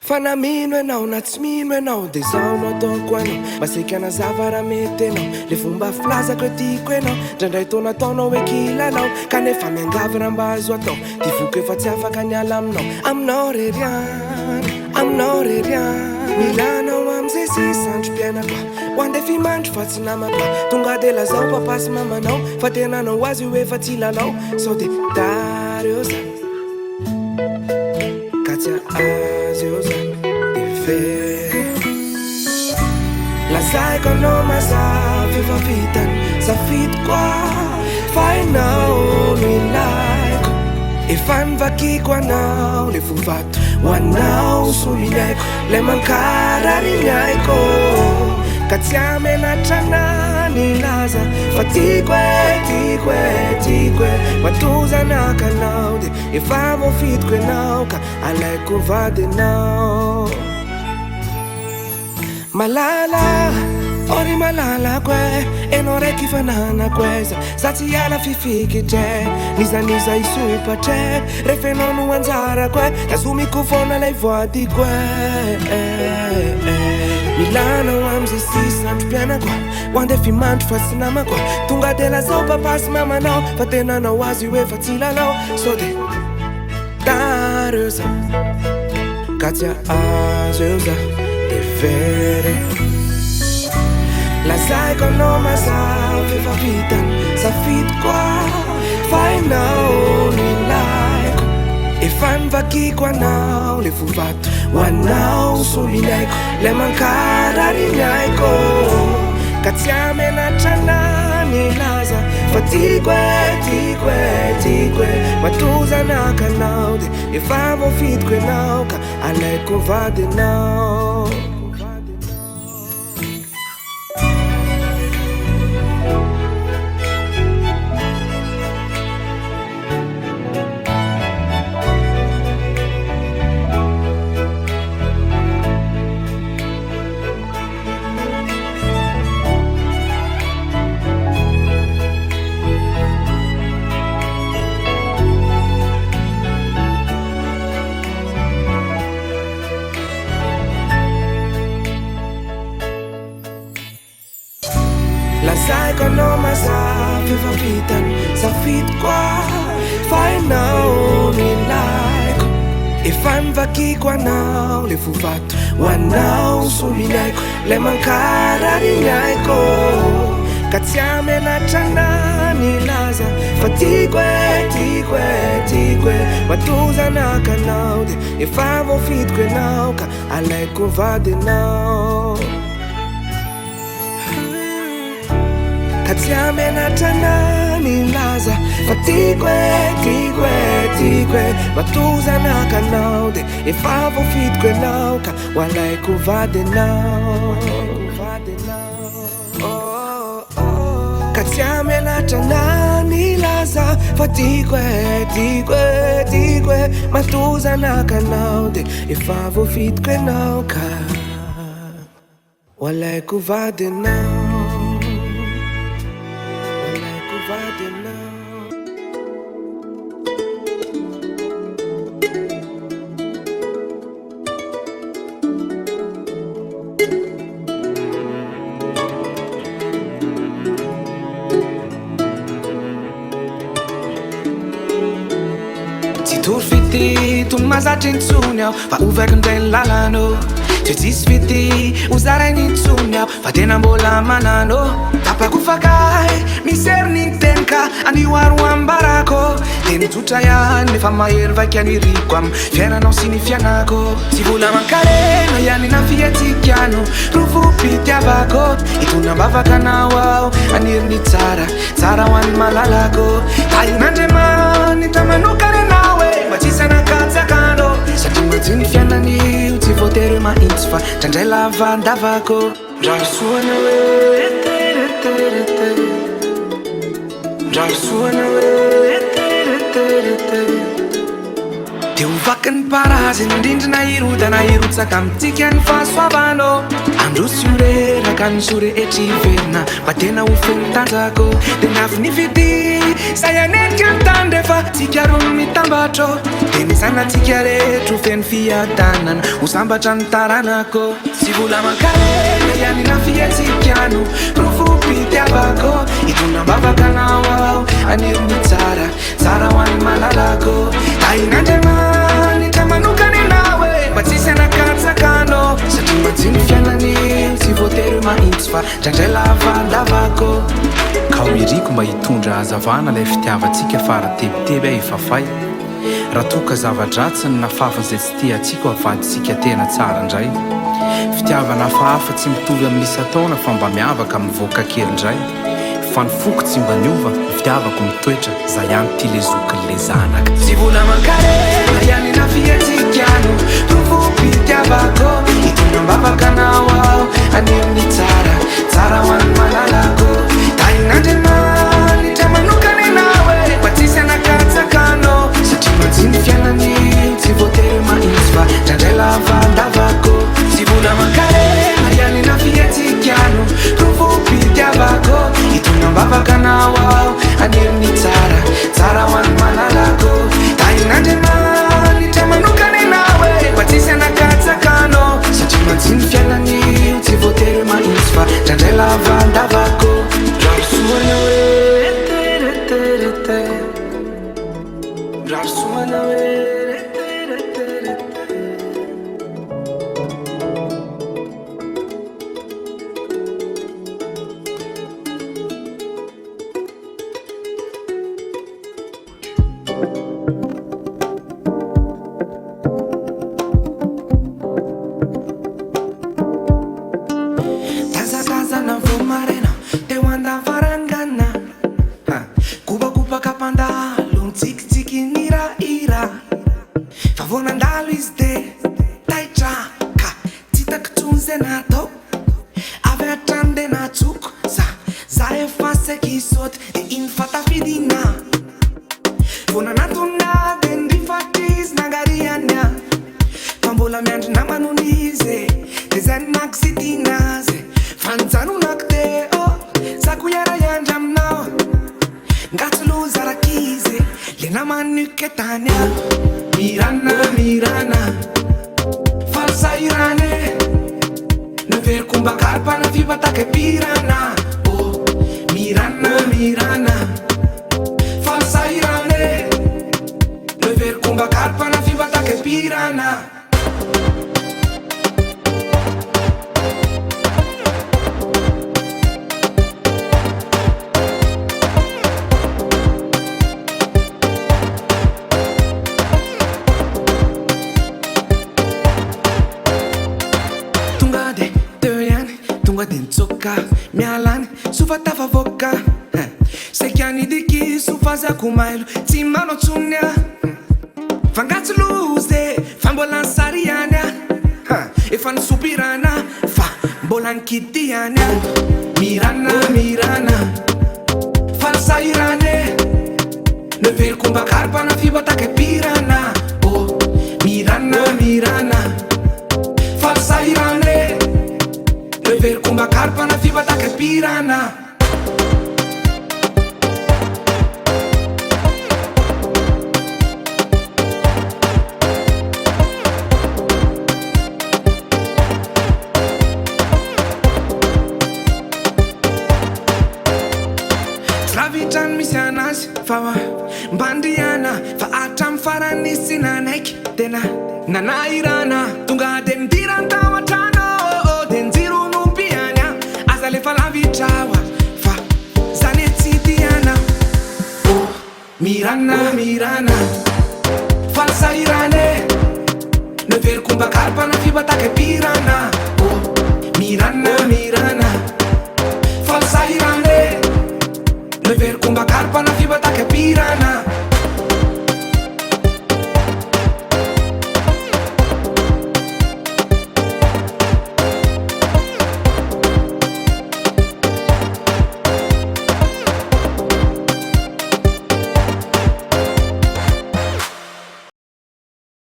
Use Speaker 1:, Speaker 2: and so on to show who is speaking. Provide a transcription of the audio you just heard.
Speaker 1: Fanamino enao na tsy mino enao de zao no ataoko anao masika nazava raha mety enao le fomba filazako tiako enao ndraindray taona ataonao hoe kilanao kanefa miangavy raha mba azo atao ty voko efa tsy afaka niala aminao reriany milanao amizay sisandro mpiainako ho andefy mandro fa tsy namako tonga de lazao papasy mamanao fa tenanao azy io efa tsy lalao sao de dary eo zany ka tsy azy eo zany de very lazaiko anao mazava efa vitany safidy koa fa enao no ilaiko efa nivakiko anao le vovato ho anao soliaiko le mankarary aiko ka tsy amenatra ny laza fa tiako matozanaka anao de efa voafidiko enao ka alaiko vady enao malala ori malalako enao raiky fananako za tsy ala fifikitra nizaniza isopatra rehefa enao no anjarako tazomiko foana lay voadiko milanao amizay sisandro mpianako ho andefy mandro fa tsy namako tonga de lazao papasy mamanao fa tenanao azy io efa tsy lalao sao de dary eo za ka tsy azo eo za de very lazaiko anao mazava efa vitany safidy koa fa enao no ilaiko efa nivakiko anao le vovato ho anao soliaiko le mankarary aiko ka tsy amenatra ny laza fa tiako matozanaka anao de efa voafidiko enao ka alaiko vady enao lazaiko anao mazava efa vitany safidy koa fa enao no ilaiko efa nivakiko anao le vovato ho anao soliaiko le mankarary aiko ka tsy amenatra ny laza fa tiako matozanaka anao de efa voafidiko enao ka alaiko vady enao ka tsy amenatra ny laza fa tiako matozanaka anao de efa voafidiko enao ka ho alaiko vady enao ka tsy amenatra ny laza fa tiako matozanaka anao de efa voafidiko enao ka ho alaiko vady enao
Speaker 2: Tory fity tony mazatra intsony aho fa ovaiko ndray ny lalano tsy tsisy fity ozaray nintsony aho fa tena mbola manano tapako fakay misery ny teny ka anioaro ambarako teny tsotra ihany nefa mahery vaika aniriko am fiainanao sy ny fianako tsy vola mankarena ihany na fiatsikano rovopitiavako itona mbavaka anao aho aniry ny tsara ho an'ny malalako ain'Andriamany tamanokarenao mba tsisy anakatsakano satria majiny fiainan'io tsy voatery mahitsy fa ndraindray lavandavako ndrasoana hoe ndrasoana hoe de hovaky ny paraziny indrindrina irodana irotsaka amitsika ny fahasoavano androsy oreraka ny sorehetra iverina mba tena ho feno tanjako de nafy ny fity Saya netka tandefa tika rono mitambatro Denisana tika retro feno fiadanana Ho sambatra ny taranako Tsy vola mankare ianina fihetsikano Profopitiavako Itondra mbavaka anao aho Aniriny tsara Tsara ho an'ny malalako Ain'Andriamanitra manokany anao e Mba tsisy anakatsakano Satria matsiny fiainany Tsy voatery mahitsy fa Drandray lavandavako
Speaker 3: Ka iriko mba hitondra hazavana ilay fitiavantsika faratebiteby aho ifafay Raha toka zava-dratsy ny nafafan'izay tsy tiantsika avadintsika tena tsara indray Fitiavana hafahafa tsy mitovy amin'isa taona fa mba miavaka mivoaka kely indray Fa ny foko tsy mba niova fitiavako mitoetra Zay ihany ty le zokin'le zanaka
Speaker 2: Tsy vola mankare ianina fihetsikano Profopitiavako Itondra mbavaka anao aho Aniriny tsara Tsara ho an'ny malalako Ain'Andriamanitra manokany anao e Mba tsisy anakatsakano Satria matsiny fiainany Tsy voatery mahitsy fa Drandray lavandavako Tsy vola mankare ianina fihetsikano Profopitiavako Itondra mbavaka anao aho Aniriny tsara Tsara ho an'ny malalako Ain'Andriamanitra manokany anao e Mba tsisy anakatsakano Satria matsiny fiainany Tsy voatery mahitsy fa Drandray lavandavako Rarosoana hoe Reterete Rarosoana hoe Reterete Tazatazana vo marena Teo andavarangana Kubakubaka pandalo Ntsikitsiky niraira Fa vo nandalo izy de Taitraka Tsy takitsony zay natao Avy hatrany de natsoko Za efa saiky saoty De iny fatafidina Vo nanatona de ndrifatry izy nangarianya Fa mbola miandry namanony izy De zay nakisidina azy Fa nijanonako te Zako iara iandry aminao Ngatsy loza rakizy Le namanyke tany Mirana, mirana Falsa irane Neveriko mba karpana fibatake pirana Mirana, mirana Falsa irane Neveriko mba karpana fibatake pirana Tsoka mialany sufa tafavoaka Sekiani diki sufa za kumailo Tsy manao tsonya Fangatsy loze Fa mbola nsarianya Efa nisopirana Fa mbola nkitianya Mirana, mirana Falsa irane Neveriko mba karpana fibatake pirana Mirana, mirana Falsa irane Neveriko mba karpana fibatake pirana Travitrany misy anazy Fa mbandriana Fa atram farany sy nanaiky Tena nanairana Tonga de nidirany tao antrano De njiro nompianya Aza lefa lavitrawa Fa zany tsy tiana Mirana, mirana Falsa irane Neveriko mba karpana fibatake pirana Mirana, mirana